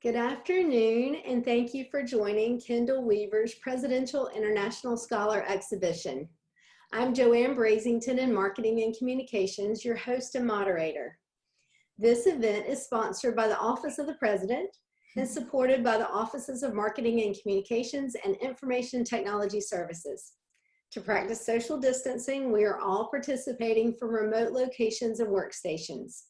Good afternoon, and thank you for joining Kendall Weaver's Presidential International Scholar Exhibition. I'm Joanne Brazington in Marketing and Communications, your host and moderator. This event is sponsored by the Office of the President and supported by the Offices of Marketing and Communications and Information Technology Services. To practice social distancing, we are all participating from remote locations and workstations.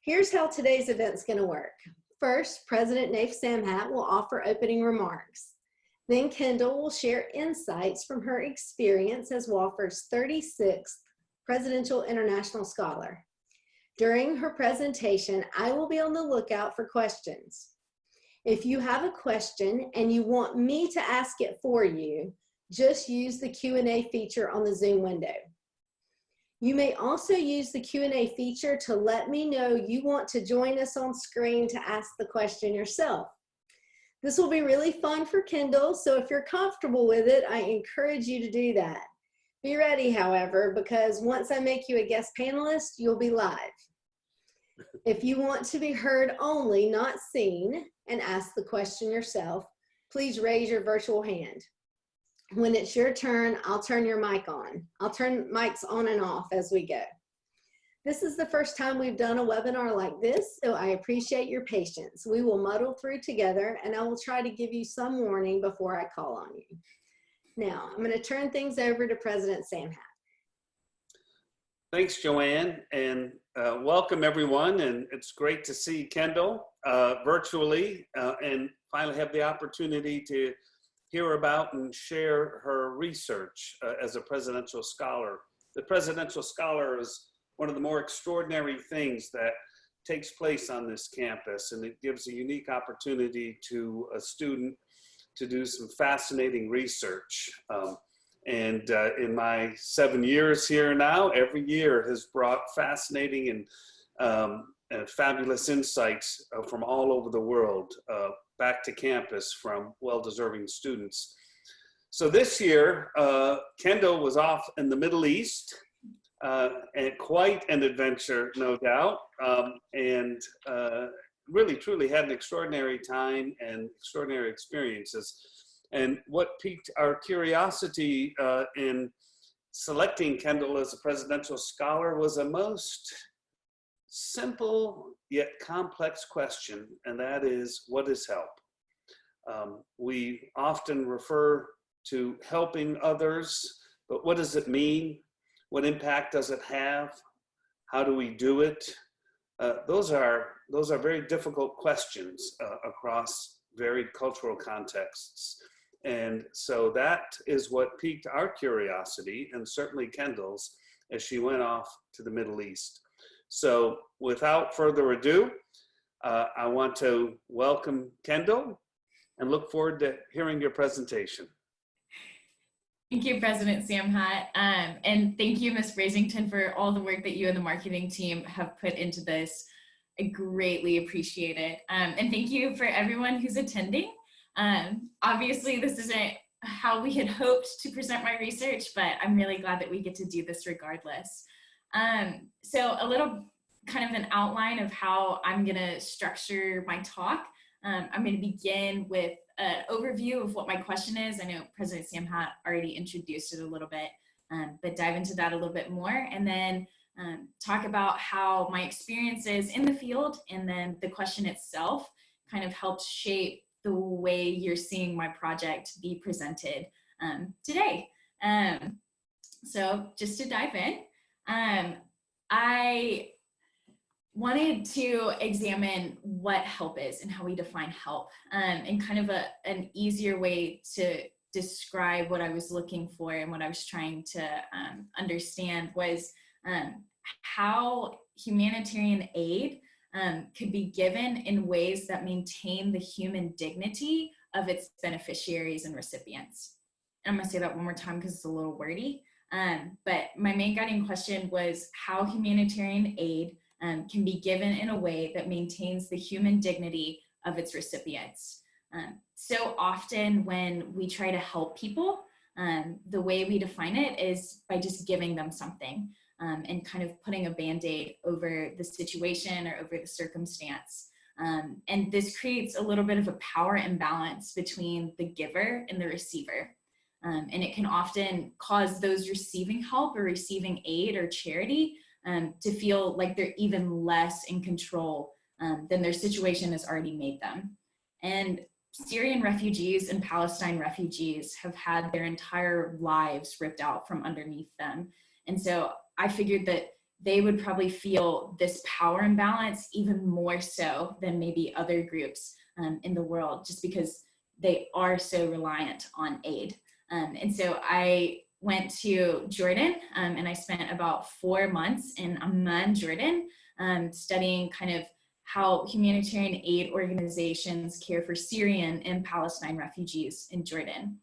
Here's how today's event's going to work. First, President Naif Samhat will offer opening remarks. Then Kendall will share insights from her experience as Wofford's 36th Presidential International Scholar. During her presentation, I will be on the lookout for questions. If you have a question and you want me to ask it for you, just use the Q&A feature on the Zoom window. You may also use the Q&A feature to let me know you want to join us on screen to ask the question yourself. This will be really fun for Kendall, so if you're comfortable with it, I encourage you to do that. Be ready, however, because once I make you a guest panelist, you'll be live. If you want to be heard only, not seen, and ask the question yourself, please raise your virtual hand. When it's your turn, I'll turn your mic on. I'll turn mics on and off as we go. This is the first time we've done a webinar like this, so I appreciate your patience. We will muddle through together, and I will try to give you some warning before I call on you. Now, I'm going to turn things over to President Samhat. Thanks, Joanne, and welcome everyone. And it's great to see Kendall virtually and finally have the opportunity to hear about and share her research as a presidential scholar. The presidential scholar is one of the more extraordinary things that takes place on this campus, and it gives a unique opportunity to a student to do some fascinating research. In my 7 years here now, every year has brought fascinating and fabulous insights from all over the world back to campus from well-deserving students. So this year, Kendall was off in the Middle East, and quite an adventure, no doubt, and really, truly had an extraordinary time and extraordinary experiences. And what piqued our curiosity in selecting Kendall as a presidential scholar was a most simple yet complex question, and that is, what is help? We often refer to helping others, but what does it mean? What impact does it have? How do we do it? Those are very difficult questions across varied cultural contexts. And so that is what piqued our curiosity, and certainly Kendall's, as she went off to the Middle East. So without further ado, I want to welcome Kendall and look forward to hearing your presentation. Thank you, President Samhat, and thank you, Ms. Brazington, for all the work that you and the marketing team have put into this. I greatly appreciate it. And thank you for everyone who's attending. Obviously, this isn't how we had hoped to present my research, but I'm really glad that we get to do this regardless. So a little kind of an outline of how I'm gonna structure my talk. I'm gonna begin with an overview of what my question is. I know President Samhat already introduced it a little bit, but dive into that a little bit more, and then talk about how my experiences in the field and then the question itself kind of helped shape the way you're seeing my project be presented today. So just to dive in, I wanted to examine what help is and how we define help, and kind of an easier way to describe what I was looking for and what I was trying to understand was how humanitarian aid could be given in ways that maintain the human dignity of its beneficiaries and recipients. And I'm gonna say that one more time because it's a little wordy, but my main guiding question was how humanitarian aid can be given in a way that maintains the human dignity of its recipients. So often when we try to help people, the way we define it is by just giving them something. And kind of putting a Band-Aid over the situation or over the circumstance. And this creates a little bit of a power imbalance between the giver and the receiver. And it can often cause those receiving help or receiving aid or charity to feel like they're even less in control than their situation has already made them. And Syrian refugees and Palestine refugees have had their entire lives ripped out from underneath them. And so I figured that they would probably feel this power imbalance even more so than maybe other groups in the world, just because they are so reliant on aid. And so I went to Jordan and I spent about 4 months in Amman, Jordan, studying kind of how humanitarian aid organizations care for Syrian and Palestine refugees in Jordan.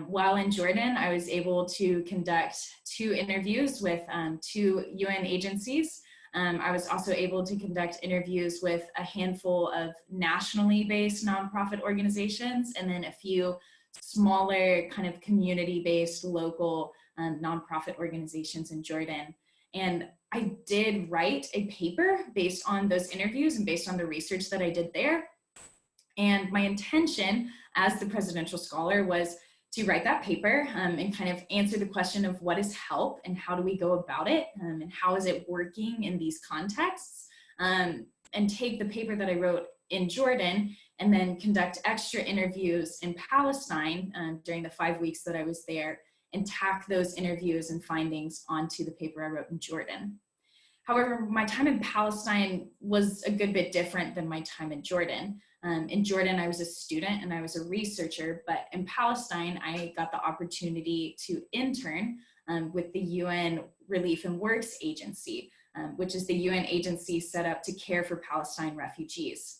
While in Jordan, I was able to conduct 2 interviews with 2 UN agencies. I was also able to conduct interviews with a handful of nationally based nonprofit organizations, and then a few smaller kind of community-based local nonprofit organizations in Jordan. And I did write a paper based on those interviews and based on the research that I did there. And my intention as the presidential scholar was to write that paper and kind of answer the question of what is help and how do we go about it and how is it working in these contexts, and take the paper that I wrote in Jordan and then conduct extra interviews in Palestine during the 5 weeks that I was there, and tack those interviews and findings onto the paper I wrote in Jordan. However, my time in Palestine was a good bit different than my time in Jordan. In Jordan, I was a student and I was a researcher, but in Palestine, I got the opportunity to intern with the UN Relief and Works Agency, which is the UN agency set up to care for Palestine refugees.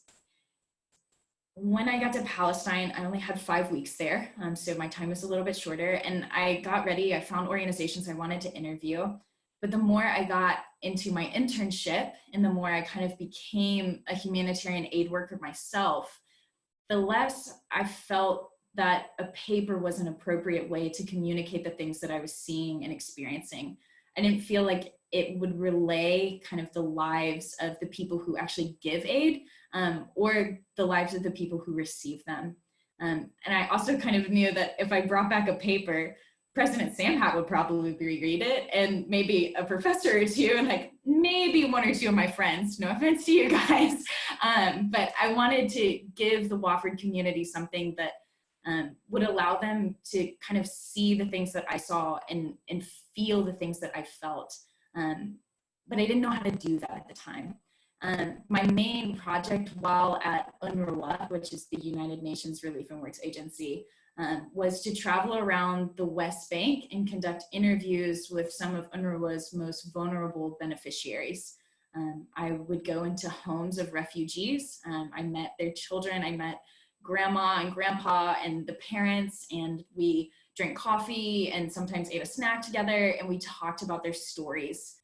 When I got to Palestine, I only had 5 weeks there, so my time was a little bit shorter, and I got ready. I found organizations I wanted to interview, but the more I got into my internship and the more I kind of became a humanitarian aid worker myself, the less I felt that a paper was an appropriate way to communicate the things that I was seeing and experiencing. I didn't feel like it would relay kind of the lives of the people who actually give aid or the lives of the people who receive them. And I also kind of knew that if I brought back a paper, President Samhat would probably reread it, and maybe a professor or two, and like maybe 1 or 2 of my friends, no offense to you guys. But I wanted to give the Wofford community something that would allow them to kind of see the things that I saw and feel the things that I felt. But I didn't know how to do that at the time. My main project while at UNRWA, which is the United Nations Relief and Works Agency, was to travel around the West Bank and conduct interviews with some of UNRWA's most vulnerable beneficiaries. I would go into homes of refugees. I met their children. I met grandma and grandpa and the parents, and we drank coffee and sometimes ate a snack together, and we talked about their stories.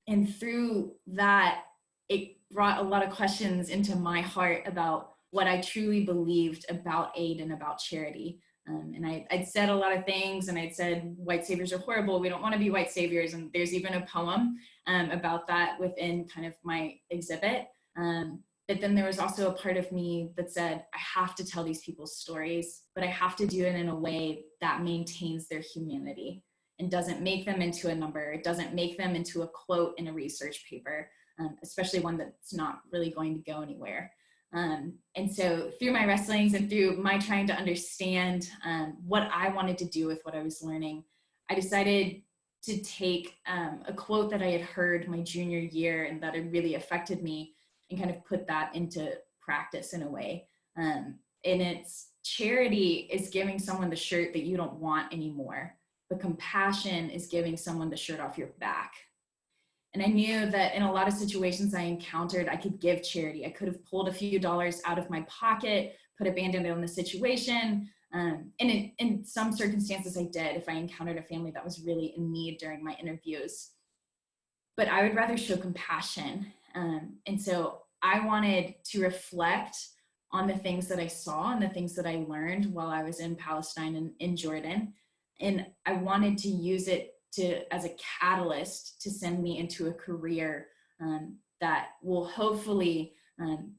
And through that, it brought a lot of questions into my heart about what I truly believed about aid and about charity. And I'd said a lot of things, and I'd said white saviors are horrible, we don't want to be white saviors, and there's even a poem about that within kind of my exhibit. But then there was also a part of me that said, I have to tell these people's stories, but I have to do it in a way that maintains their humanity and doesn't make them into a number. It doesn't make them into a quote in a research paper, especially one that's not really going to go anywhere. And so through my wrestlings and through my trying to understand what I wanted to do with what I was learning, I decided to take a quote that I had heard my junior year and that had really affected me and kind of put that into practice in a way. And it's, charity is giving someone the shirt that you don't want anymore, but compassion is giving someone the shirt off your back. And I knew that in a lot of situations I encountered, I could give charity. I could have pulled a few dollars out of my pocket, put a Band-Aid on the situation. And in some circumstances I did, if I encountered a family that was really in need during my interviews. But I would rather show compassion. And so I wanted to reflect on the things that I saw and the things that I learned while I was in Palestine and in Jordan. And I wanted to use it as a catalyst to send me into a career that will hopefully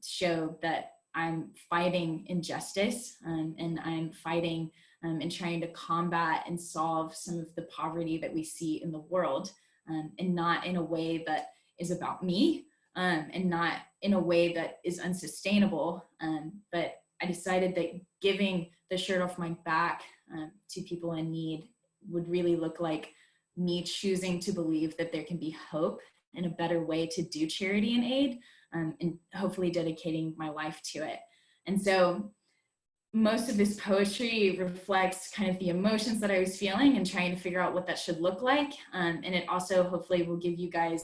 show that I'm fighting injustice, and I'm fighting and trying to combat and solve some of the poverty that we see in the world, and not in a way that is about me, and not in a way that is unsustainable. But I decided that giving the shirt off my back to people in need would really look like me choosing to believe that there can be hope and a better way to do charity and aid, and hopefully dedicating my life to it. And so most of this poetry reflects kind of the emotions that I was feeling and trying to figure out what that should look like. And it also hopefully will give you guys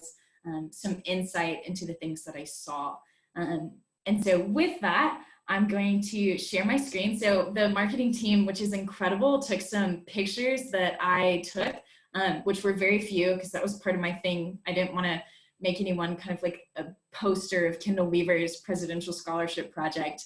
some insight into the things that I saw. And so with that, I'm going to share my screen. So the marketing team, which is incredible, took some pictures that I took, which were very few because that was part of my thing. I didn't want to make anyone kind of like a poster of Kendall Weaver's Presidential Scholarship Project.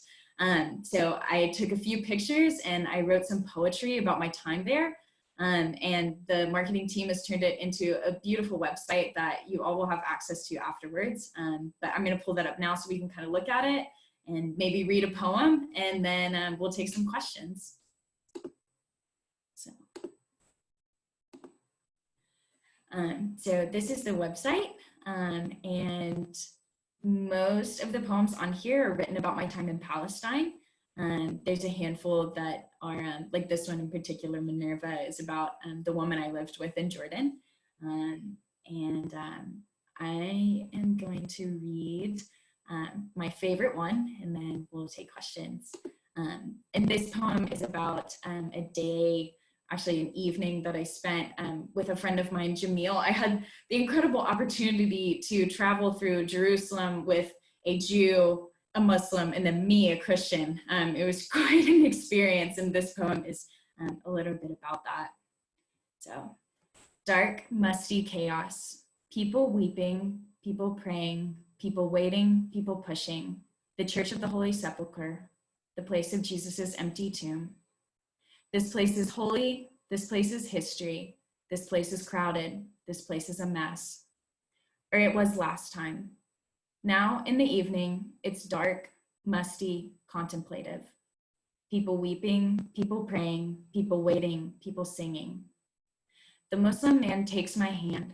So I took a few pictures and I wrote some poetry about my time there. And the marketing team has turned it into a beautiful website that you all will have access to afterwards. But I'm going to pull that up now so we can kind of look at it and maybe read a poem, and then we'll take some questions. So this is the website, and most of the poems on here are written about my time in Palestine. There's a handful that are, like this one in particular, Minerva, is about the woman I lived with in Jordan. I am going to read my favorite one, and then we'll take questions. And this poem is about a day, actually an evening that I spent with a friend of mine, Jamil. I had the incredible opportunity to travel through Jerusalem with a Jew, a Muslim, and then me, a Christian. It was quite an experience, and this poem is a little bit about that. So, dark, musty chaos, people weeping, people praying, people waiting, people pushing, the Church of the Holy Sepulchre, the place of Jesus's empty tomb. This place is holy, this place is history, this place is crowded, this place is a mess. Or it was last time. Now in the evening, it's dark, musty, contemplative. People weeping, people praying, people waiting, people singing. The Muslim man takes my hand.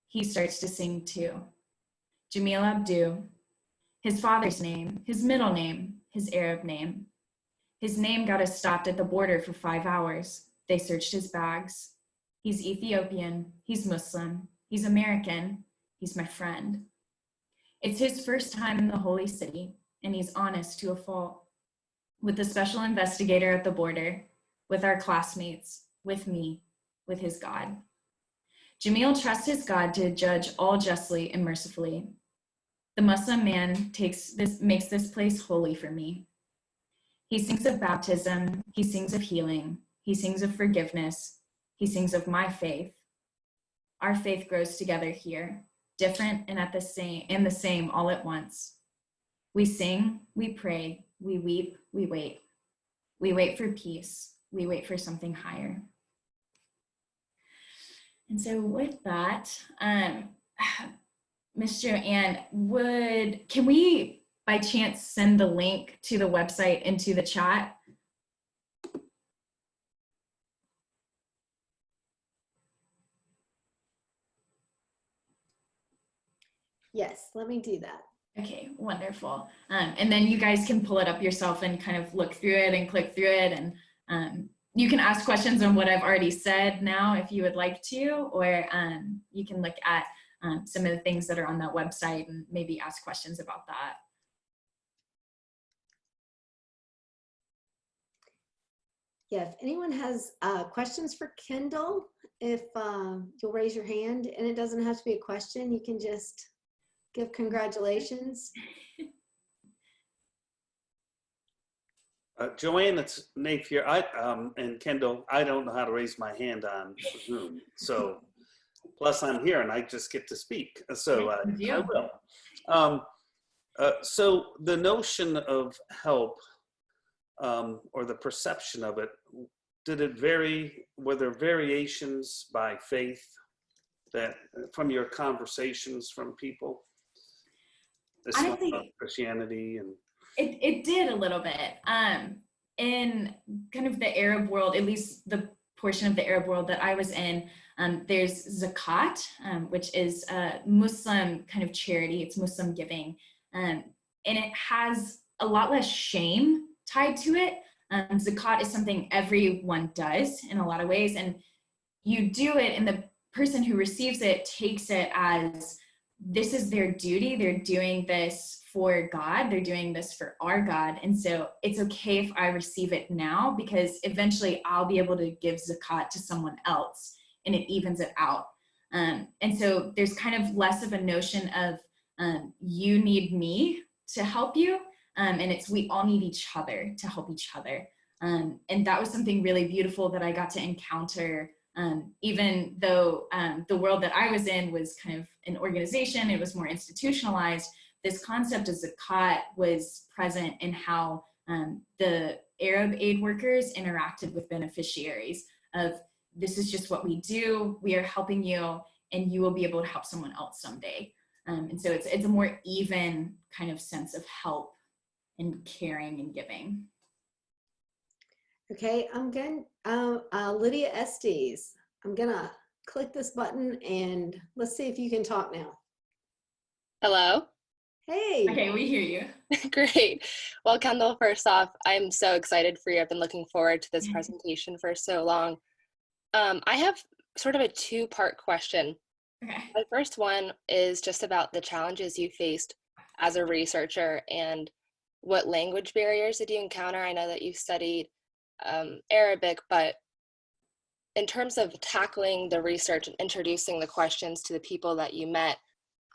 He starts to sing too. Jamil Abdu, his father's name, his middle name, his Arab name. His name got us stopped at the border for 5 hours. They searched his bags. He's Ethiopian, he's Muslim, he's American, he's my friend. It's his first time in the holy city, and he's honest to a fault. With the special investigator at the border, with our classmates, with me, with his God. Jamil trusts his God to judge all justly and mercifully. The Muslim man makes this place holy for me. He sings of baptism, he sings of healing, he sings of forgiveness, he sings of my faith. Our faith grows together here, different and the same all at once. We sing, we pray, we weep, we wait. We wait for peace, we wait for something higher. And so with that, Ms. Joanne, can we by chance send the link to the website into the chat? Yes, let me do that. Okay, wonderful. And then you guys can pull it up yourself and kind of look through it and click through it. And you can ask questions on what I've already said now if you would like to, or you can look at some of the things that are on that website and maybe ask questions about that. Yeah, if anyone has questions for Kendall, if you'll raise your hand, and it doesn't have to be a question, you can just give congratulations. Joanne, it's Nate here. And Kendall, I don't know how to raise my hand on Zoom. So, plus I'm here and I just get to speak. So I will. So the notion of help, or the perception of it, did it vary? Were there variations by faith that from your conversations from people? Islam, Honestly, Christianity, and it did a little bit. In kind of the Arab world, at least the portion of the Arab world that I was in, there's zakat, which is a Muslim kind of charity. It's Muslim giving, and it has a lot less shame tied to it. Zakat is something everyone does in a lot of ways, and you do it, and the person who receives it takes it as this is their duty. They're doing this for God. They're doing this for our God. And so it's okay if I receive it now, because eventually I'll be able to give zakat to someone else, and it evens it out. And so there's kind of less of a notion of you need me to help you. And it's we all need each other to help each other. And that was something really beautiful that I got to encounter. Even though the world that I was in was kind of an organization, it was more institutionalized, this concept of zakat was present in how the Arab aid workers interacted with beneficiaries of, this is just what we do, we are helping you, and you will be able to help someone else someday. And so it's a more even kind of sense of help and caring and giving. Okay, I'm going, Lydia Estes, I'm gonna click this button and let's see if you can talk now. Hello. Hey. Okay, we hear you. Great. Well, Kendall, first off, I'm so excited for you. I've been looking forward to this presentation for so long. I have sort of a two-part question. Okay. My first one is just about the challenges you faced as a researcher and what language barriers did you encounter? I know that you studied Arabic, but in terms of tackling the research and introducing the questions to the people that you met,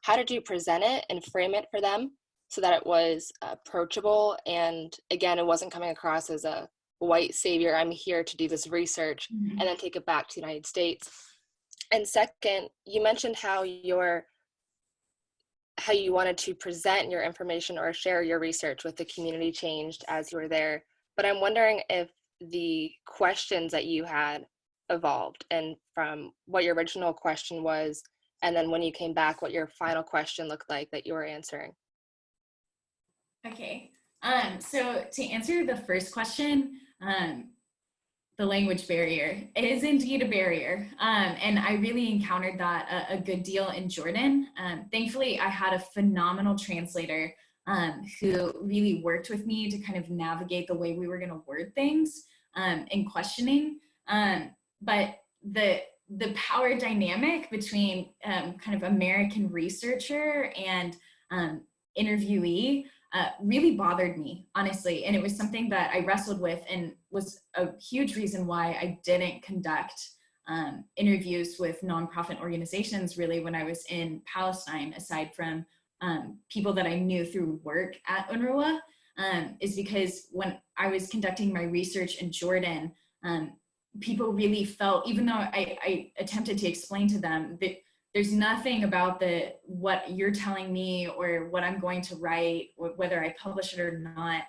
how did you present it and frame it for them so that it was approachable? And again, it wasn't coming across as a white savior, I'm here to do this research and then take it back to the United States. And second, you mentioned how you wanted to present your information or share your research with the community changed as you were there. But I'm wondering if the questions that you had evolved, and from what your original question was, and then when you came back, what your final question looked like that you were answering. Okay. So to answer the first question, the language barrier, it is indeed a barrier. And I really encountered that a good deal in Jordan. Thankfully, I had a phenomenal translator who really worked with me to kind of navigate the way we were going to word things in questioning. But the power dynamic between kind of American researcher and interviewee really bothered me, honestly. And it was something that I wrestled with and was a huge reason why I didn't conduct interviews with nonprofit organizations really when I was in Palestine, aside from people that I knew through work at UNRWA, is because when I was conducting my research in Jordan, people really felt, even though I attempted to explain to them that there's nothing about what you're telling me or what I'm going to write, or whether I publish it or not,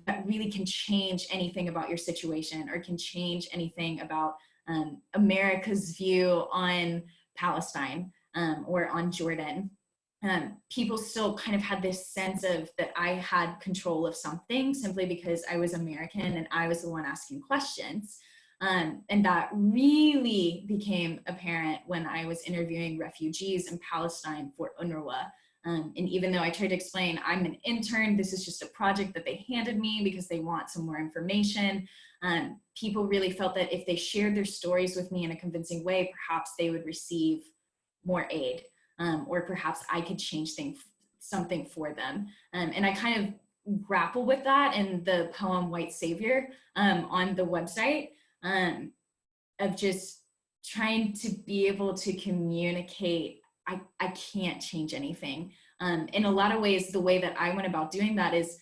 that really can change anything about your situation or can change anything about America's view on Palestine or on Jordan. People still kind of had this sense of that I had control of something simply because I was American and I was the one asking questions. And that really became apparent when I was interviewing refugees in Palestine for UNRWA. And even though I tried to explain, I'm an intern, this is just a project that they handed me because they want some more information, people really felt that if they shared their stories with me in a convincing way, perhaps they would receive more aid, or perhaps I could change something for them. And I kind of grapple with that in the poem White Savior on the website. Of just trying to be able to communicate, I can't change anything. In a lot of ways, the way that I went about doing that is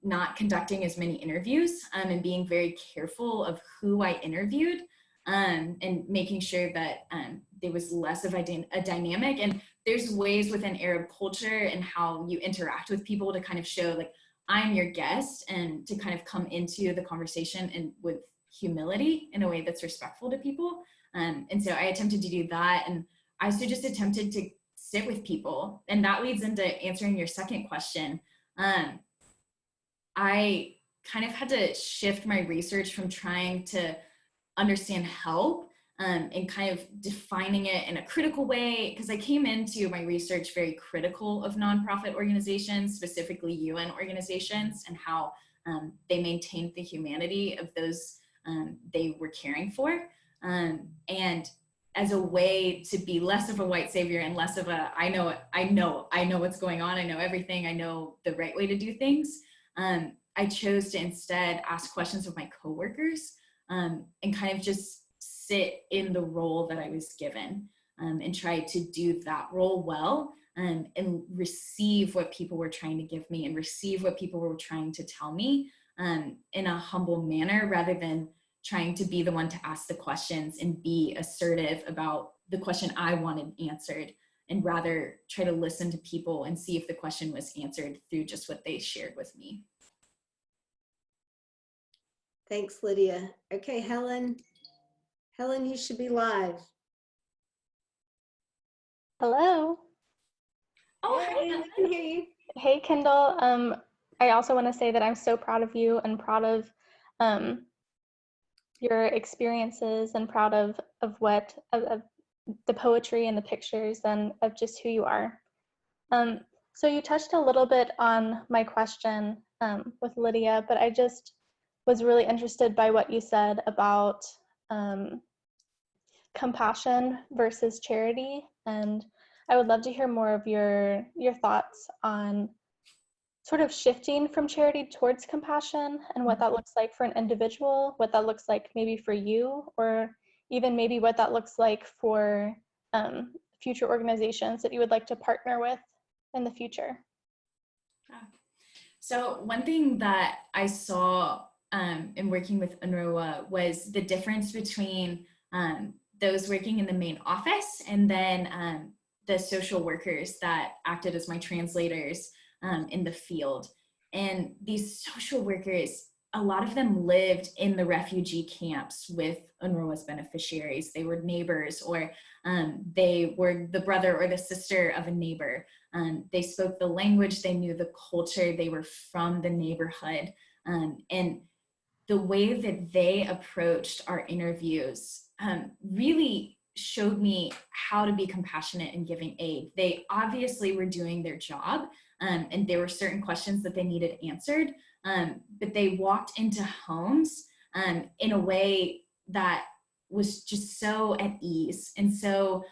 not conducting as many interviews and being very careful of who I interviewed and making sure that there was less of a dynamic. And there's ways within Arab culture and how you interact with people to kind of show like, I'm your guest, and to kind of come into the conversation and with humility in a way that's respectful to people. And so I attempted to do that. And I also just attempted to sit with people. And that leads into answering your second question. I kind of had to shift my research from trying to understand help and kind of defining it in a critical way, because I came into my research very critical of nonprofit organizations, specifically UN organizations, and how they maintained the humanity of those they were caring for. And as a way to be less of a white savior and less of a, I know what's going on, I know everything, I know the right way to do things, I chose to instead ask questions of my coworkers and kind of just sit in the role that I was given and try to do that role well and receive what people were trying to give me and receive what people were trying to tell me in a humble manner, rather than trying to be the one to ask the questions and be assertive about the question I wanted answered, and rather try to listen to people and see if the question was answered through just what they shared with me. Thanks, Lydia. Okay, Helen. Helen, you should be live. Hello. Oh, Hey, hi. we can hear you. Hey, Kendall. I also want to say that I'm so proud of you and proud of your experiences and proud of the poetry and the pictures and of just who you are. So you touched a little bit on my question with Lydia, but I just was really interested by what you said about compassion versus charity, and I would love to hear more of your thoughts on sort of shifting from charity towards compassion and what that looks like for an individual, what that looks like maybe for you, or even maybe what that looks like for future organizations that you would like to partner with in the future. So one thing that I saw in working with UNRWA was the difference between those working in the main office and then the social workers that acted as my translators in the field. And these social workers, a lot of them lived in the refugee camps with UNRWA's beneficiaries. They were neighbors, or they were the brother or the sister of a neighbor. They spoke the language, they knew the culture, they were from the neighborhood. And the way that they approached our interviews really showed me how to be compassionate in giving aid. They obviously were doing their job, and there were certain questions that they needed answered, but they walked into homes in a way that was just so at ease. And so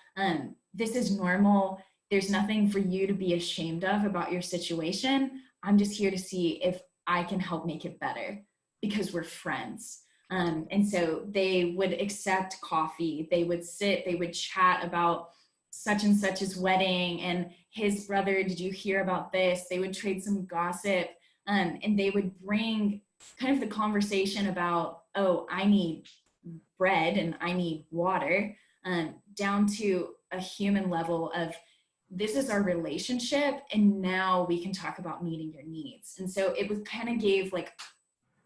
this is normal. There's nothing for you to be ashamed of about your situation. I'm just here to see if I can help make it better, because we're friends. And so they would accept coffee, they would sit, they would chat about such and such's wedding and his brother, did you hear about this? They would trade some gossip, and they would bring kind of the conversation about, oh, I need bread and I need water, down to a human level of, this is our relationship, and now we can talk about meeting your needs. And so it was kind of gave like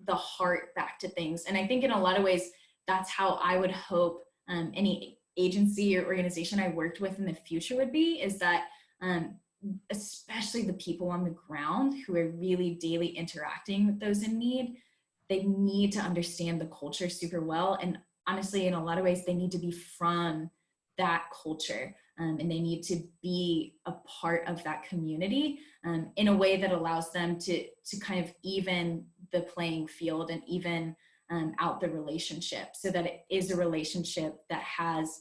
the heart back to things. And I think in a lot of ways, that's how I would hope any agency or organization I worked with in the future would be, is that especially the people on the ground who are really daily interacting with those in need, they need to understand the culture super well. And honestly, in a lot of ways, they need to be from that culture. And they need to be a part of that community in a way that allows them to kind of even the playing field and even out the relationship, so that it is a relationship that has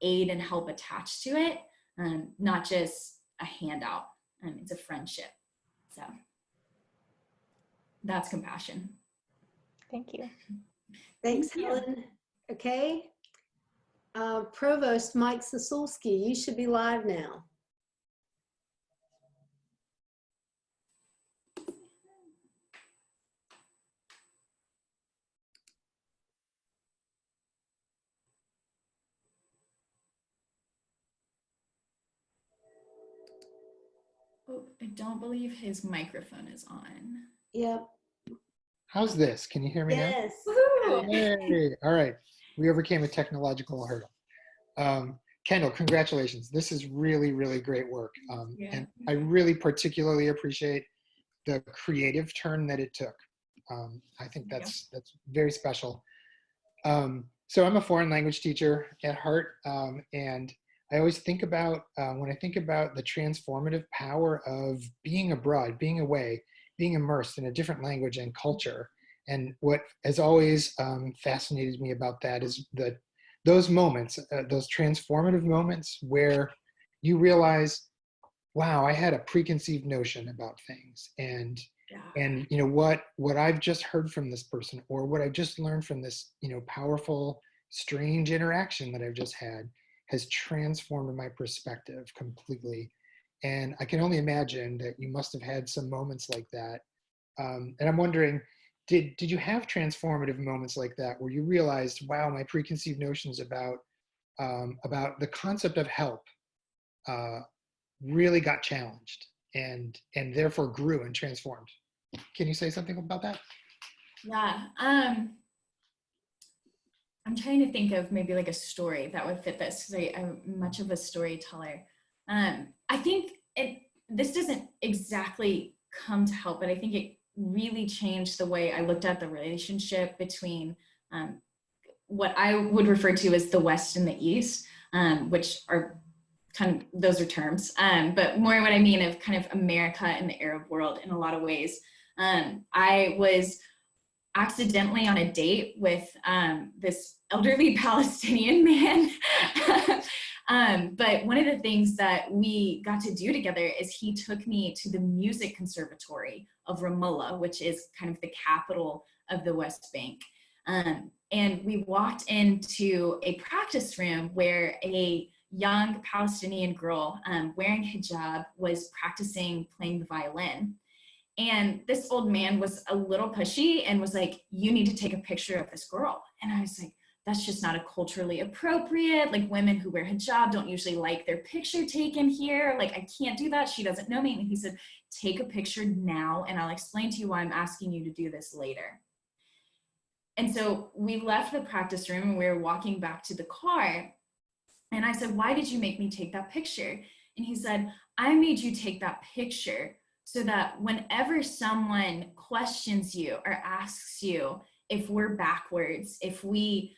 aid and help attached to it, not just a handout. It's a friendship. So that's compassion. Thank you. Thanks, Thank you. Helen. Okay. Provost Mike Sasulski, you should be live now. Oh, I don't believe his microphone is on. Yep. How's this? Can you hear me Yes. Woohoo! now? Yay. All right. We overcame a technological hurdle. Kendall, congratulations. This is really, really great work. And I really particularly appreciate the creative turn that it took. I think that's very special. So I'm a foreign language teacher at heart, and I always think about, when I think about the transformative power of being abroad, being away, being immersed in a different language and culture. And what has always fascinated me about that is those moments, those transformative moments where you realize, wow, I had a preconceived notion about things, and you know what I've just heard from this person, or what I've just learned from this, you know, powerful, strange interaction that I've just had, has transformed my perspective completely. And I can only imagine that you must have had some moments like that. And I'm wondering, did you have transformative moments like that where you realized, wow, my preconceived notions about the concept of help really got challenged and therefore grew and transformed? Can you say something about that? Yeah. I'm trying to think of maybe like a story that would fit this, because I'm much of a storyteller. I think this doesn't exactly come to help, but I think it really changed the way I looked at the relationship between what I would refer to as the West and the East, which are kind of, those are terms, but more what I mean of kind of America and the Arab world in a lot of ways. I was accidentally on a date with this elderly Palestinian man. But one of the things that we got to do together is he took me to the music conservatory of Ramallah, which is kind of the capital of the West Bank. And we walked into a practice room where a young Palestinian girl wearing hijab was practicing playing the violin. And this old man was a little pushy and was like, you need to take a picture of this girl. And I was like, that's just not a culturally appropriate. Like, women who wear hijab don't usually like their picture taken here. Like, I can't do that. She doesn't know me. And he said, take a picture now and I'll explain to you why I'm asking you to do this later. And so we left the practice room and we were walking back to the car. And I said, why did you make me take that picture? And he said, I made you take that picture so that whenever someone questions you or asks you if we're backwards, if we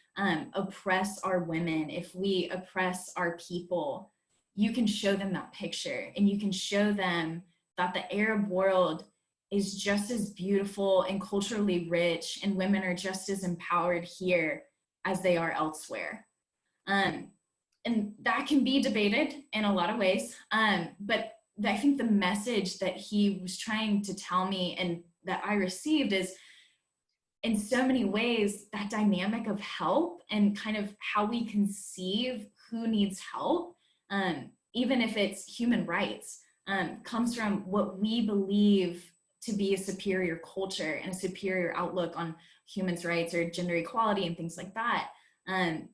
oppress our women, if we oppress our people, you can show them that picture and you can show them that the Arab world is just as beautiful and culturally rich, and women are just as empowered here as they are elsewhere. And that can be debated in a lot of ways, but I think the message that he was trying to tell me and that I received is, in so many ways, that dynamic of help and kind of how we conceive who needs help, even if it's human rights, comes from what we believe to be a superior culture and a superior outlook on human rights or gender equality and things like that. And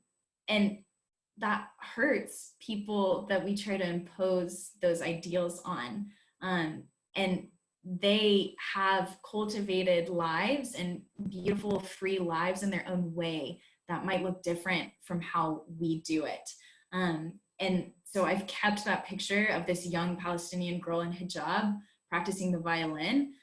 that hurts people that we try to impose those ideals on. And they have cultivated lives and beautiful, free lives in their own way that might look different from how we do it. And so I've kept that picture of this young Palestinian girl in hijab practicing the violin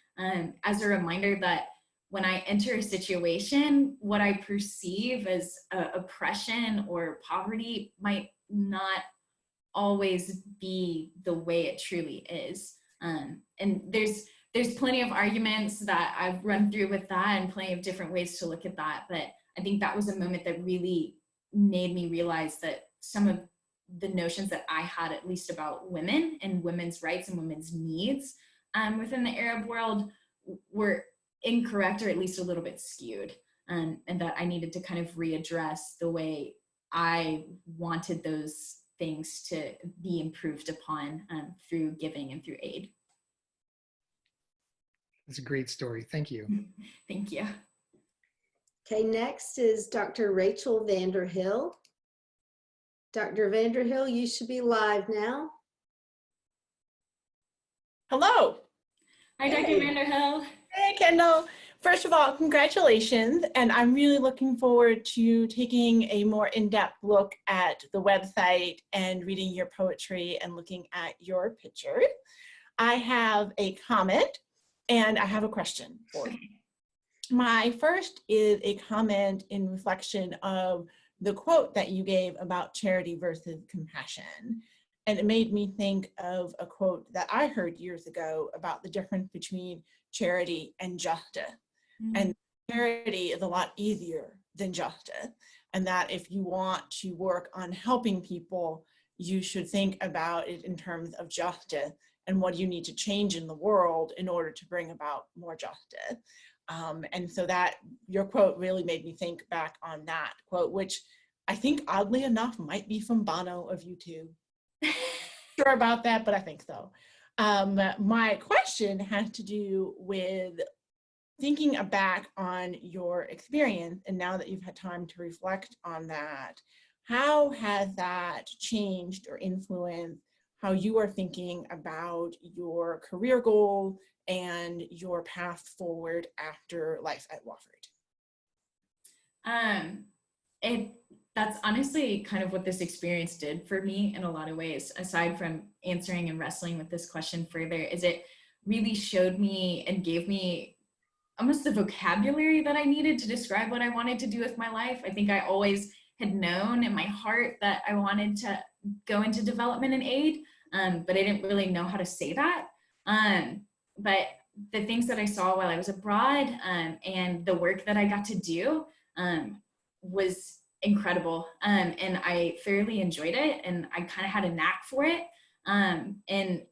as a reminder that when I enter a situation, what I perceive as oppression or poverty might not always be the way it truly is. And there's plenty of arguments that I've run through with that and plenty of different ways to look at that. But I think that was a moment that really made me realize that some of the notions that I had, at least about women and women's rights and women's needs within the Arab world, were incorrect or at least a little bit skewed, and that I needed to kind of readdress the way I wanted those things to be improved upon through giving and through aid. It's a great story. Thank you. Thank you. Okay, next is Dr. Rachel Vanderhill. Dr. Vanderhill, you should be live now. Hello. Hi, Dr. Hey. Vanderhill. Hey, Kendall. First of all, congratulations, and I'm really looking forward to taking a more in-depth look at the website and reading your poetry and looking at your pictures. I have a comment and I have a question for you. My first is a comment in reflection of the quote that you gave about charity versus compassion. And it made me think of a quote that I heard years ago about the difference between charity and justice. And charity is a lot easier than justice. And that if you want to work on helping people, you should think about it in terms of justice and what you need to change in the world in order to bring about more justice. And so that your quote really made me think back on that quote, which I think oddly enough might be from Bono of U2. Sure about that, but I think so. My question has to do with thinking back on your experience, and now that you've had time to reflect on that, how has that changed or influenced how you are thinking about your career goal and your path forward after life at Wofford? That's honestly kind of what this experience did for me in a lot of ways, aside from answering and wrestling with this question further, is it really showed me and gave me almost the vocabulary that I needed to describe what I wanted to do with my life. I think I always had known in my heart that I wanted to go into development and aid, but I didn't really know how to say that. But the things that I saw while I was abroad and the work that I got to do was incredible. And I thoroughly enjoyed it, and I kind of had a knack for it. And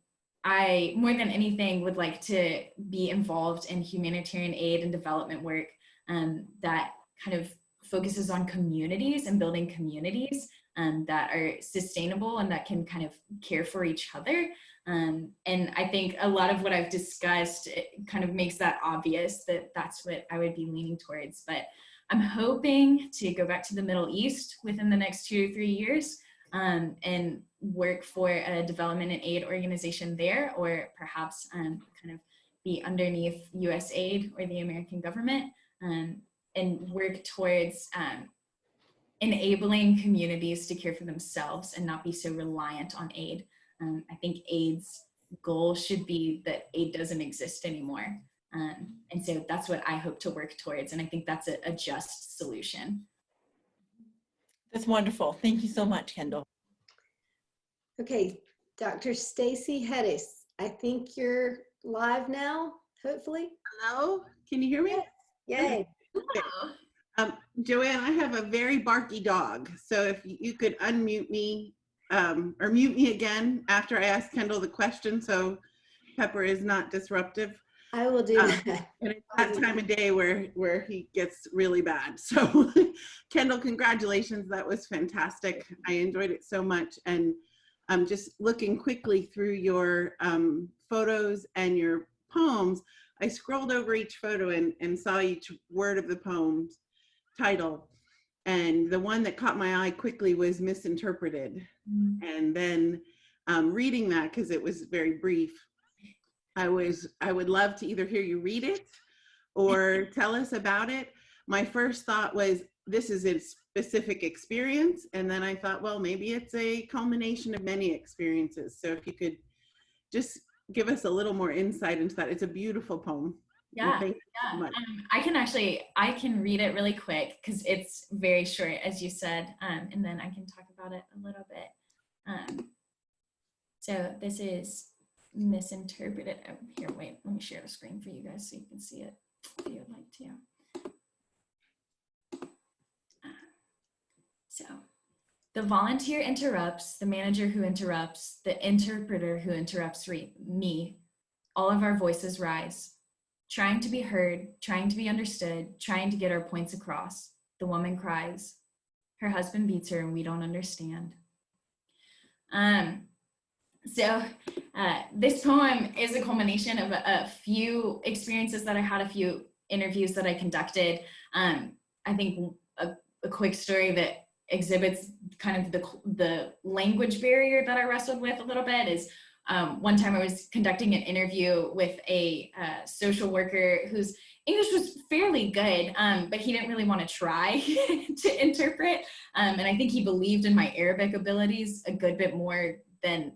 I, more than anything, would like to be involved in humanitarian aid and development work that kind of focuses on communities and building communities that are sustainable and that can kind of care for each other. And I think a lot of what I've discussed, it kind of makes that obvious that that's what I would be leaning towards. But I'm hoping to go back to the Middle East within the next 2 to 3 years and work for a development and aid organization there, or perhaps kind of be underneath USAID or the American government and work towards enabling communities to care for themselves and not be so reliant on aid. I think aid's goal should be that aid doesn't exist anymore. And so that's what I hope to work towards. And I think that's a just solution. That's wonderful. Thank you so much, Kendall. Okay, Dr. Stacy Hedis, I think you're live now, hopefully. Hello, can you hear me? Yay. Joanne, I have a very barky dog, so if you could unmute me or mute me again after I ask Kendall the question so Pepper is not disruptive. I will do that. And it's that time of day where he gets really bad. So Kendall, congratulations, that was fantastic. I enjoyed it so much. And I'm just looking quickly through your photos and your poems. I scrolled over each photo and saw each word of the poem's title. And the one that caught my eye quickly was Misinterpreted. And then reading that, because it was very brief, I would love to either hear you read it or tell us about it. My first thought was, this is a specific experience. And then I thought, well, maybe it's a culmination of many experiences. So if you could just give us a little more insight into that. It's a beautiful poem. Yeah, yeah. I can read it really quick because it's very short, as you said, and then I can talk about it a little bit. So this is Misinterpreted. Oh, here, wait, let me share the screen for you guys so you can see it if you would like to. So the volunteer interrupts, the manager who interrupts, the interpreter who interrupts me. All of our voices rise. Trying to be heard, trying to be understood, trying to get our points across. The woman cries. Her husband beats her and we don't understand. This poem is a culmination of a few experiences that I had, a few interviews that I conducted. I think a quick story that exhibits kind of the language barrier that I wrestled with a little bit is one time I was conducting an interview with a social worker whose English was fairly good, but he didn't really want to try to interpret. And I think he believed in my Arabic abilities a good bit more than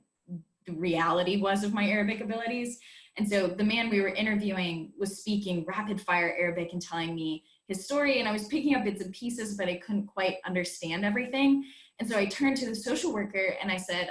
the reality was of my Arabic abilities. And so the man we were interviewing was speaking rapid fire Arabic and telling me his story, and I was picking up bits and pieces, but I couldn't quite understand everything. And so I turned to the social worker and I said,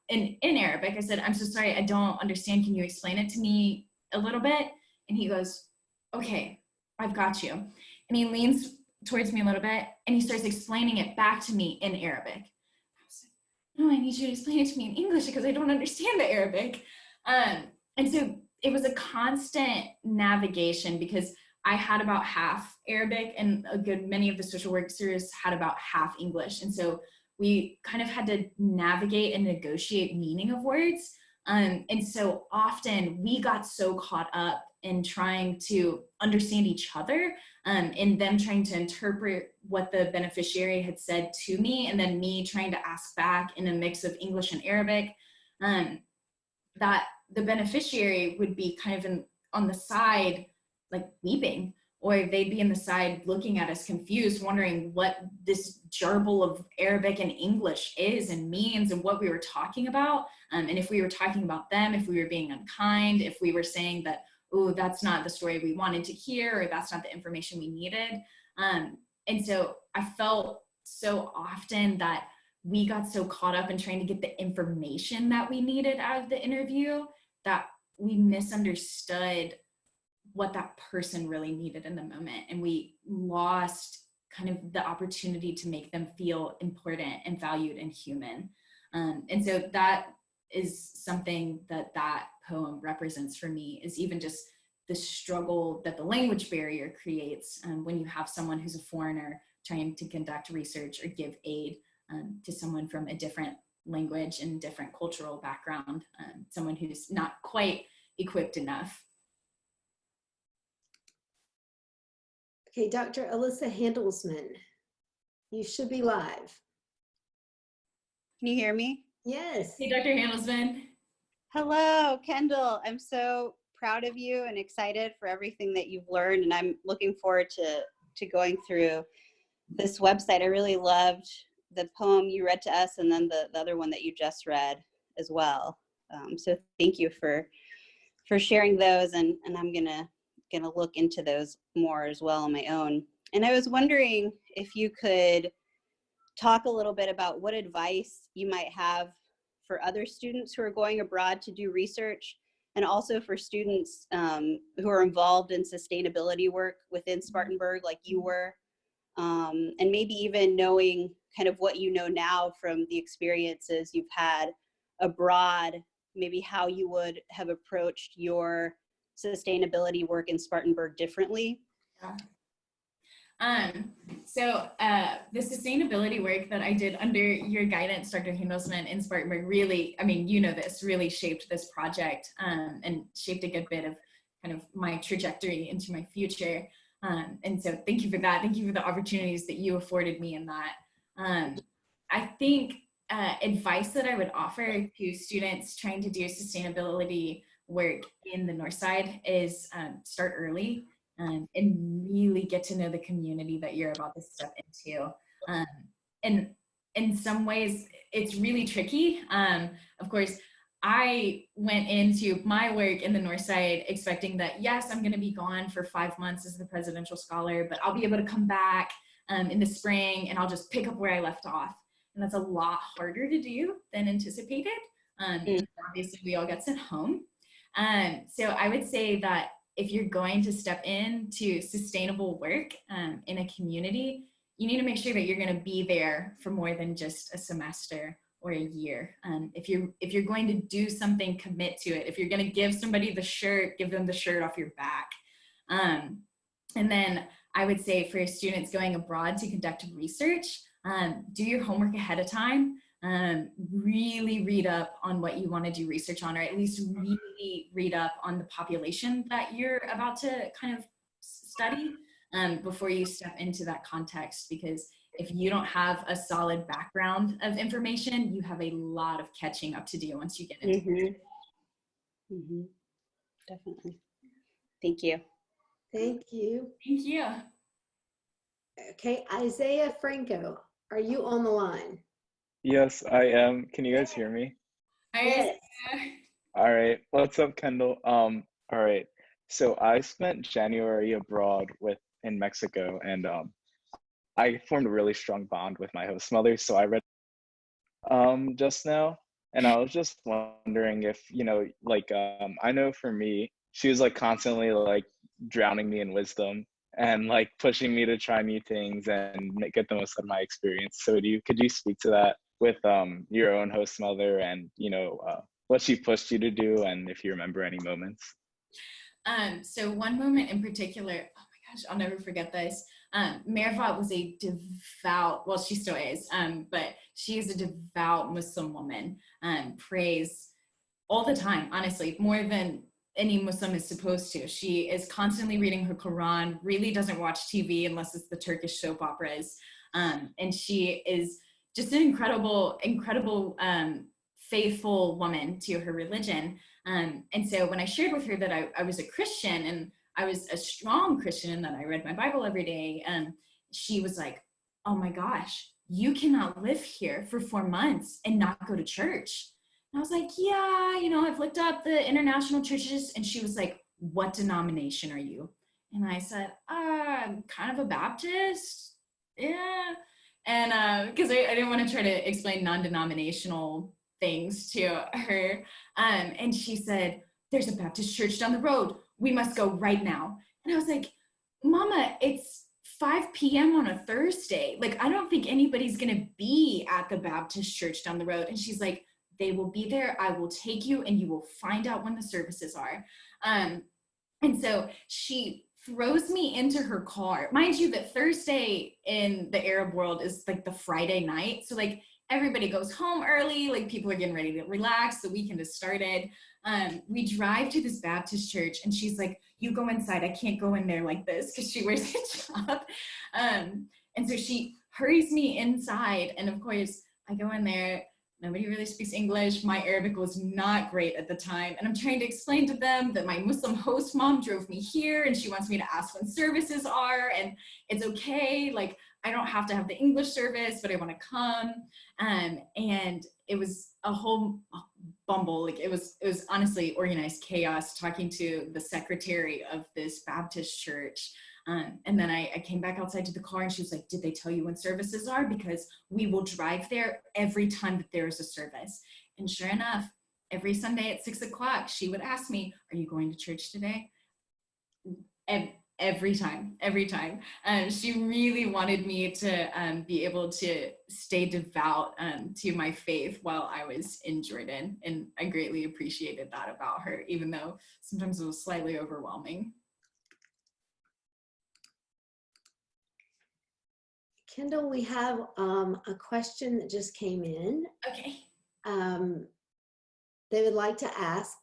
in Arabic, I said, "I'm so sorry, I don't understand. Can you explain it to me a little bit?" And he goes, "Okay, I've got you." And he leans towards me a little bit and he starts explaining it back to me in Arabic. I was like, "No, I need you to explain it to me in English because I don't understand the Arabic." And so it was a constant navigation because I had about half Arabic and a good many of the social workers had about half English. And so we kind of had to navigate and negotiate meaning of words. And so often we got so caught up in trying to understand each other and them trying to interpret what the beneficiary had said to me, and then me trying to ask back in a mix of English and Arabic, that the beneficiary would be kind of on the side, like weeping, or they'd be in the side looking at us confused, wondering what this jarble of Arabic and English is and means and what we were talking about. And if we were talking about them, if we were being unkind, if we were saying that, oh, that's not the story we wanted to hear, or that's not the information we needed. And so I felt so often that we got so caught up in trying to get the information that we needed out of the interview that we misunderstood what that person really needed in the moment. And we lost kind of the opportunity to make them feel important and valued and human. And so that is something that poem represents for me, is even just the struggle that the language barrier creates when you have someone who's a foreigner trying to conduct research or give aid to someone from a different language and different cultural background, someone who's not quite equipped enough. Okay, Dr. Alyssa Handelsman, you should be live. Can you hear me? Yes. Hey, Dr. Handelsman. Hello, Kendall. I'm so proud of you and excited for everything that you've learned, and I'm looking forward to going through this website. I really loved the poem you read to us, and then the other one that you just read as well. So thank you for sharing those, and I'm gonna look into those more as well on my own. And I was wondering if you could talk a little bit about what advice you might have for other students who are going abroad to do research, and also for students who are involved in sustainability work within Spartanburg like you were, and maybe even knowing kind of what you know now from the experiences you've had abroad, maybe how you would have approached your sustainability work in Spartanburg differently. So the sustainability work that I did under your guidance, Dr. Handelsman, in Spartanburg really, I mean, you know this, really shaped this project and shaped a good bit of kind of my trajectory into my future. And so thank you for that. Thank you for the opportunities that you afforded me in that. I think advice that I would offer to students trying to do sustainability work in the North Side is start early. And really get to know the community that you're about to step into. And in some ways, it's really tricky. Of course, I went into my work in the North Side expecting that, yes, I'm gonna be gone for 5 months as the presidential scholar, but I'll be able to come back in the spring and I'll just pick up where I left off. And that's a lot harder to do than anticipated. Obviously, we all got sent home. So I would say that if you're going to step into sustainable work in a community, you need to make sure that you're going to be there for more than just a semester or a year. If you're going to do something, commit to it. If you're going to give somebody the shirt, give them the shirt off your back. And then I would say for students going abroad to conduct research, do your homework ahead of time. Really read up on what you want to do research on, or at least really read up on the population that you're about to kind of study before you step into that context. Because if you don't have a solid background of information, you have a lot of catching up to do once you get into it. Mm-hmm. Definitely. Thank you. Thank you. Thank you. Okay, Isaiah Franco, are you on the line? Yes, I am. Can you guys hear me? Yes. All right. What's up, Kendall? All right. So I spent January abroad in Mexico, and I formed a really strong bond with my host mother. So I read just now, and I was just wondering if, I know for me, she was like constantly like drowning me in wisdom and like pushing me to try new things and get the most out of my experience. So could you speak to that with your own host mother and what she pushed you to do, and if you remember any moments? So one moment in particular, oh my gosh, I'll never forget this. Mervat was a devout, well, she still is, but she is a devout Muslim woman, prays all the time, honestly, more than any Muslim is supposed to. She is constantly reading her Quran, really doesn't watch TV unless it's the Turkish soap operas. And she is just an incredible, faithful woman to her religion. And so when I shared with her that I was a Christian, and I was a strong Christian, and that I read my Bible every day, she was like, oh my gosh, you cannot live here for 4 months and not go to church. And I was like, yeah, I've looked up the international churches. And she was like, what denomination are you? And I said, I'm kind of a Baptist. Yeah. And because I didn't want to try to explain non-denominational things to her. And she said, there's a Baptist church down the road. We must go right now. And I was like, Mama, it's 5 p.m. on a Thursday. Like, I don't think anybody's going to be at the Baptist church down the road. And she's like, they will be there. I will take you, and you will find out when the services are. And so she throws me into her car. Mind you, that Thursday in the Arab world is like the Friday night. So like everybody goes home early, like people are getting ready to relax. The weekend has started. We drive to this Baptist church, and she's like, you go inside. I can't go in there like this, because she wears a hijab. And so she hurries me inside. And of course, I go in there. Nobody really speaks English. My Arabic was not great at the time. And I'm trying to explain to them that my Muslim host mom drove me here, and she wants me to ask when services are, and it's okay. Like, I don't have to have the English service, but I want to come. And it was a whole bumble. Like, it was honestly organized chaos talking to the secretary of this Baptist church. And then I came back outside to the car, and she was like, did they tell you when services are? Because we will drive there every time that there is a service. And sure enough, every Sunday at 6 o'clock, she would ask me, are you going to church today? Every time. She really wanted me to be able to stay devout to my faith while I was in Jordan. And I greatly appreciated that about her, even though sometimes it was slightly overwhelming. Kendall, we have a question that just came in. Okay. They would like to ask,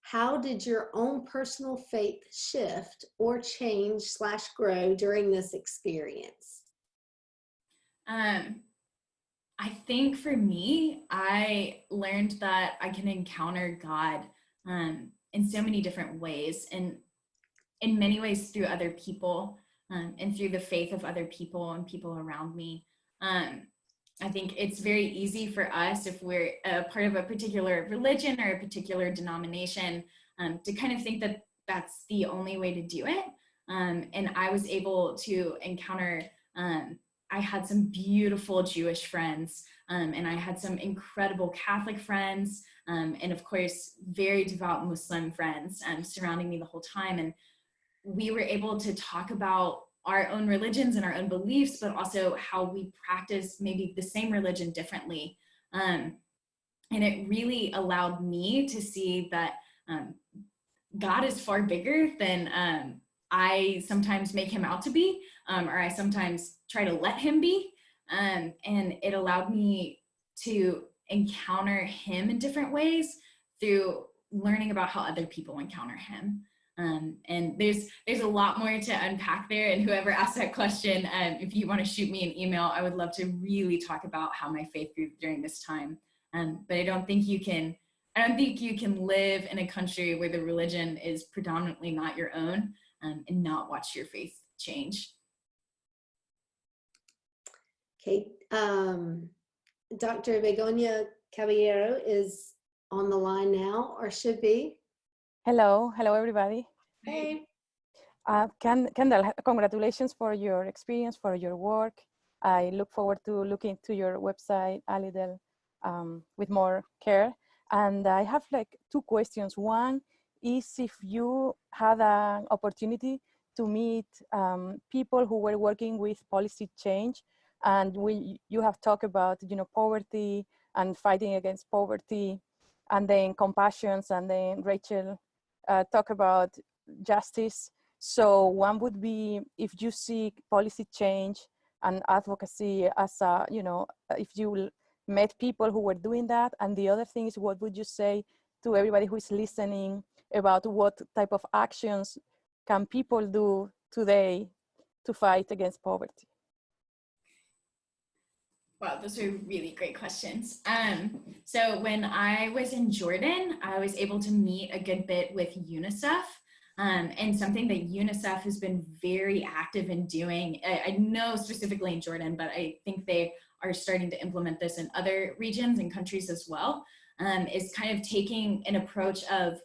how did your own personal faith shift or change / grow during this experience? I think for me, I learned that I can encounter God in so many different ways, and in many ways through other people. And through the faith of other people and people around me. I think it's very easy for us, if we're a part of a particular religion or a particular denomination, to kind of think that that's the only way to do it. And I was able to encounter, I had some beautiful Jewish friends, and I had some incredible Catholic friends, and of course, very devout Muslim friends surrounding me the whole time. And we were able to talk about our own religions and our own beliefs, but also how we practice maybe the same religion differently. And it really allowed me to see that God is far bigger than I sometimes make him out to be, or I sometimes try to let him be. And it allowed me to encounter him in different ways through learning about how other people encounter him. And there's a lot more to unpack there, and whoever asked that question, if you want to shoot me an email, I would love to really talk about how my faith grew during this time. But I don't think you can I don't think you can live in a country where the religion is predominantly not your own, and not watch your faith change. Okay, Dr. Begonia Caballero is on the line now, or should be. Hello everybody. Hey. Kendall, congratulations for your experience, for your work. I look forward to looking to your website a little with more care. And I have like two questions. One is if you had an opportunity to meet people who were working with policy change, and you have talked about, you know, poverty and fighting against poverty, and then compassions, and then Rachel talk about justice. So one would be if you see policy change and advocacy as a, you know, if you met people who were doing that. And the other thing is, what would you say to everybody who is listening about what type of actions can people do today to fight against poverty? Wow, those are really great questions. So when I was in Jordan, I was able to meet a good bit with UNICEF. And something that UNICEF has been very active in doing, I know specifically in Jordan, but I think they are starting to implement this in other regions and countries as well, is kind of taking an approach of,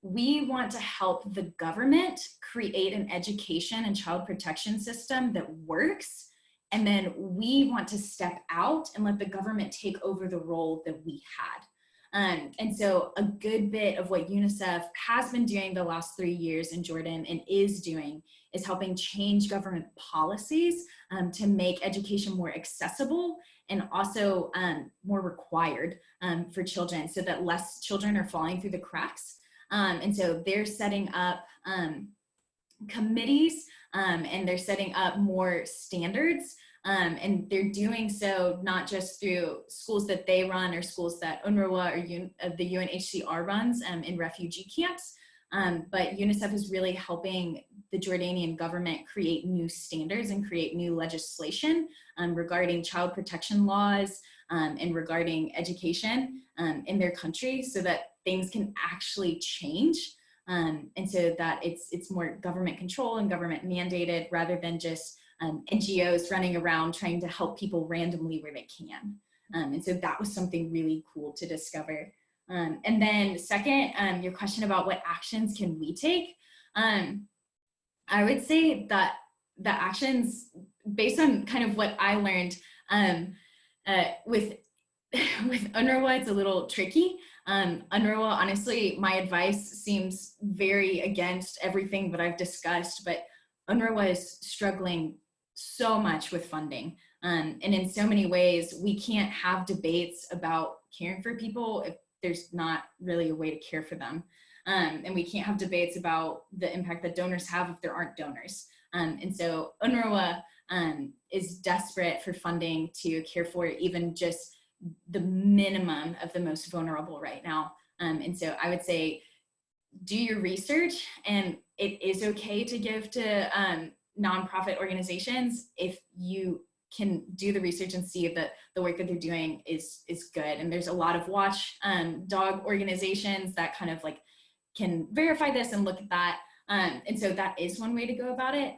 we want to help the government create an education and child protection system that works. And then we want to step out and let the government take over the role that we had. And so a good bit of what UNICEF has been doing the last 3 years in Jordan and is doing is helping change government policies to make education more accessible and also more required for children, so that less children are falling through the cracks. And so they're setting up committees, and they're setting up more standards. And they're doing so not just through schools that they run or schools that UNRWA or the UNHCR runs in refugee camps, but UNICEF is really helping the Jordanian government create new standards and create new legislation regarding child protection laws and regarding education in their country, so that things can actually change. And so that it's more government control and government mandated, rather than just NGOs running around trying to help people randomly where they can. And so that was something really cool to discover. And then second, your question about what actions can we take? I would say that the actions, based on kind of what I learned with UNRWA, it's a little tricky. UNRWA, honestly, my advice seems very against everything that I've discussed, but UNRWA is struggling so much with funding. And in so many ways, we can't have debates about caring for people if there's not really a way to care for them. And we can't have debates about the impact that donors have if there aren't donors. And so UNRWA is desperate for funding to care for even just the minimum of the most vulnerable right now. And so I would say, do your research, and it is okay to give to nonprofit organizations if you can do the research and see that the work that they're doing is good. And there's a lot of watch dog organizations that kind of like can verify this and look at that. And so that is one way to go about it.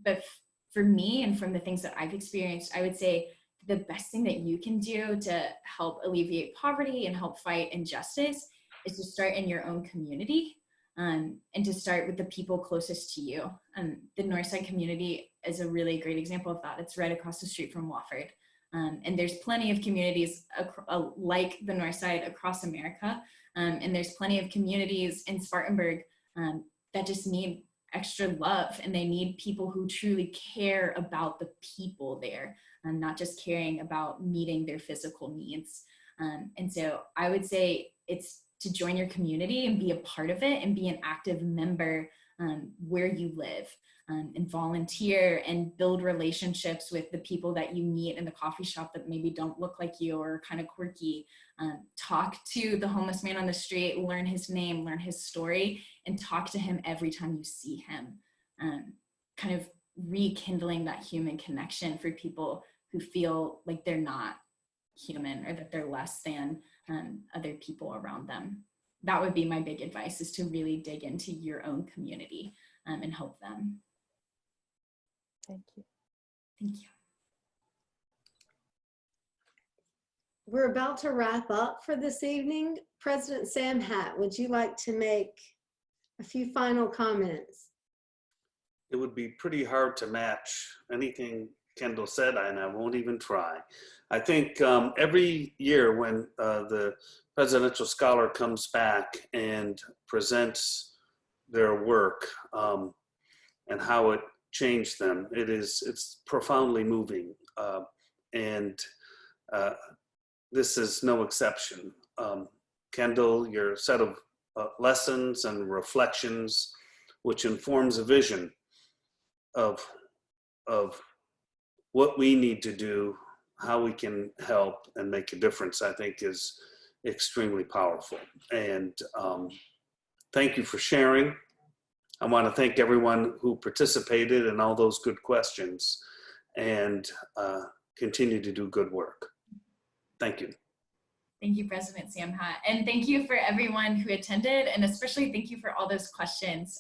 But for me, and from the things that I've experienced, I would say the best thing that you can do to help alleviate poverty and help fight injustice is to start in your own community, and to start with the people closest to you. The Northside community is a really great example of that. It's right across the street from Wofford. And there's plenty of communities like the Northside across America. And there's plenty of communities in Spartanburg that just need extra love, and they need people who truly care about the people there, and not just caring about meeting their physical needs. And so I would say it's to join your community and be a part of it and be an active member where you live, and volunteer and build relationships with the people that you meet in the coffee shop that maybe don't look like you or are kind of quirky. Talk to the homeless man on the street, learn his name, learn his story, and talk to him every time you see him. Kind of rekindling that human connection for people who feel like they're not human or that they're less than other people around them. That would be my big advice, is to really dig into your own community and help them. Thank you. Thank you. We're about to wrap up for this evening. President Sam Hatt, would you like to make a few final comments? It would be pretty hard to match anything Kendall said, and I won't even try. I think every year when the Presidential Scholar comes back and presents their work and how it changed them, it's profoundly moving. And this is no exception. Kendall, your set of lessons and reflections, which informs a vision of what we need to do, how we can help and make a difference, I think is extremely powerful. And thank you for sharing. I want to thank everyone who participated and all those good questions, and continue to do good work. Thank you. Thank you, President Sam Hatt. And thank you for everyone who attended, and especially thank you for all those questions.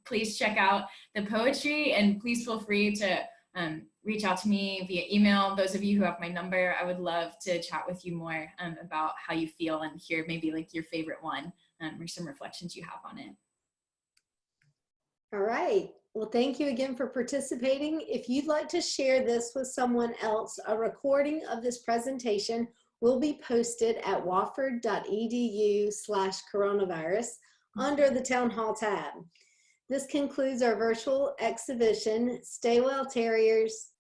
Please check out the poetry, and please feel free to reach out to me via email. Those of you who have my number, I would love to chat with you more about how you feel and hear maybe like your favorite one or some reflections you have on it. All right. Well, thank you again for participating. If you'd like to share this with someone else, a recording of this presentation will be posted at wofford.edu/coronavirus under the Town Hall tab. This concludes our virtual exhibition, Stay Well Terriers,